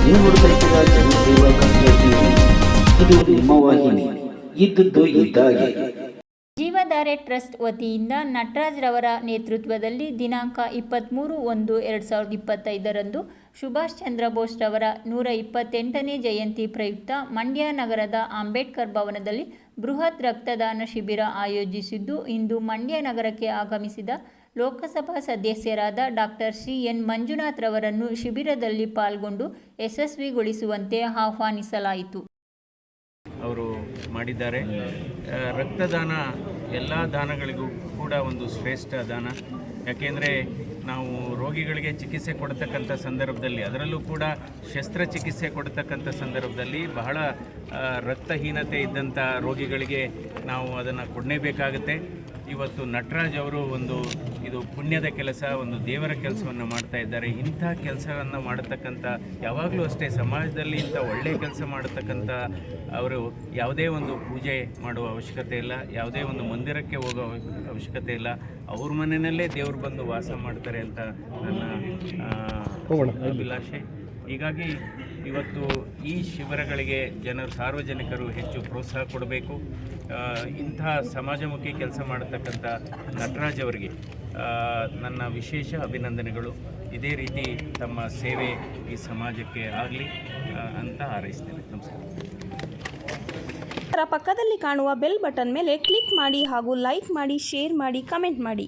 ನೀವು ನೋಡ್ತಾ ಇದ್ದೀರಾ ಜನಸೇವಾ ಕನ್ನಡ ಟಿವಿ. ಇದು ನಿಮ್ಮ ವಾಹಿನಿ, ಇದ್ದದ್ದು ಇದ್ದಾಗೆ. ಜೀವಧಾರೆ ಟ್ರಸ್ಟ್ ವತಿಯಿಂದ ನಟರಾಜ್ ರವರ ನೇತೃತ್ವದಲ್ಲಿ ದಿನಾಂಕ 23/1/2025 ಸುಭಾಷ್ ಚಂದ್ರ ಬೋಸ್ ರವರ 128ನೇ ಜಯಂತಿ ಪ್ರಯುಕ್ತ ಮಂಡ್ಯ ನಗರದ ಅಂಬೇಡ್ಕರ್ ಭವನದಲ್ಲಿ ಬೃಹತ್ ರಕ್ತದಾನ ಶಿಬಿರ ಆಯೋಜಿಸಿದ್ದು, ಇಂದು ಮಂಡ್ಯ ನಗರಕ್ಕೆ ಆಗಮಿಸಿದ ಲೋಕಸಭಾ ಸದಸ್ಯರಾದ ಡಾಕ್ಟರ್ ಸಿ.ಎನ್. ಮಂಜುನಾಥ್ ರವರನ್ನು ಶಿಬಿರದಲ್ಲಿ ಪಾಲ್ಗೊಂಡು ಯಶಸ್ವಿಗೊಳಿಸುವಂತೆ ಆಹ್ವಾನಿಸಲಾಯಿತು. ಅವರು ಮಾಡಿದ್ದಾರೆ. ರಕ್ತದಾನ ಎಲ್ಲ ದಾನಗಳಿಗೂ ಕೂಡ ಒಂದು ಶ್ರೇಷ್ಠ ದಾನ. ಯಾಕೆಂದರೆ ನಾವು ರೋಗಿಗಳಿಗೆ ಚಿಕಿತ್ಸೆ ಕೊಡ್ತಕ್ಕಂಥ ಸಂದರ್ಭದಲ್ಲಿ, ಅದರಲ್ಲೂ ಕೂಡ ಶಸ್ತ್ರಚಿಕಿತ್ಸೆ ಕೊಡ್ತಕ್ಕಂಥ ಸಂದರ್ಭದಲ್ಲಿ ಬಹಳ ರಕ್ತಹೀನತೆ ಇದ್ದಂಥ ರೋಗಿಗಳಿಗೆ ನಾವು ಅದನ್ನು ಕೊಡಲೇಬೇಕಾಗುತ್ತೆ. ಇವತ್ತು ನಟರಾಜ್ ಅವರು ಇದು ಪುಣ್ಯದ ಕೆಲಸ, ಒಂದು ದೇವರ ಕೆಲಸವನ್ನು ಮಾಡ್ತಾ ಇದ್ದಾರೆ. ಇಂಥ ಕೆಲಸವನ್ನು ಮಾಡತಕ್ಕಂಥ, ಯಾವಾಗಲೂ ಅಷ್ಟೇ ಸಮಾಜದಲ್ಲಿ ಇಂಥ ಒಳ್ಳೆಯ ಕೆಲಸ ಮಾಡತಕ್ಕಂಥ ಅವರು ಯಾವುದೇ ಒಂದು ಪೂಜೆ ಮಾಡುವ ಅವಶ್ಯಕತೆ ಇಲ್ಲ, ಯಾವುದೇ ಒಂದು ಮಂದಿರಕ್ಕೆ ಹೋಗೋ ಅವಶ್ಯಕತೆ ಇಲ್ಲ. ಅವ್ರ ಮನೆಯಲ್ಲೇ ದೇವರು ಬಂದು ವಾಸ ಮಾಡ್ತಾರೆ ಅಂತ ನನ್ನ ಅಭಿಲಾಷೆ. ಹೀಗಾಗಿ ಇವತ್ತು ಈ ಶಿಬಿರಗಳಿಗೆ ಸಾರ್ವಜನಿಕರು ಹೆಚ್ಚು ಪ್ರೋತ್ಸಾಹ ಕೊಡಬೇಕು. ಇಂಥ ಸಮಾಜಮುಖಿ ಕೆಲಸ ಮಾಡತಕ್ಕಂಥ ನಟರಾಜ್ ಅವರಿಗೆ ನನ್ನ ವಿಶೇಷ ಅಭಿನಂದನೆಗಳು. ಇದೇ ರೀತಿ ತಮ್ಮ ಸೇವೆ ಈ ಸಮಾಜಕ್ಕೆ ಆಗಲಿ ಅಂತ ಹಾರೈಸ್ತೇನೆ. ನಮಸ್ಕಾರ. ಪಕ್ಕದಲ್ಲಿ ಕಾಣುವ ಬೆಲ್ ಬಟನ್ ಮೇಲೆ ಕ್ಲಿಕ್ ಮಾಡಿ ಹಾಗೂ ಲೈಕ್ ಮಾಡಿ, ಶೇರ್ ಮಾಡಿ, ಕಮೆಂಟ್ ಮಾಡಿ.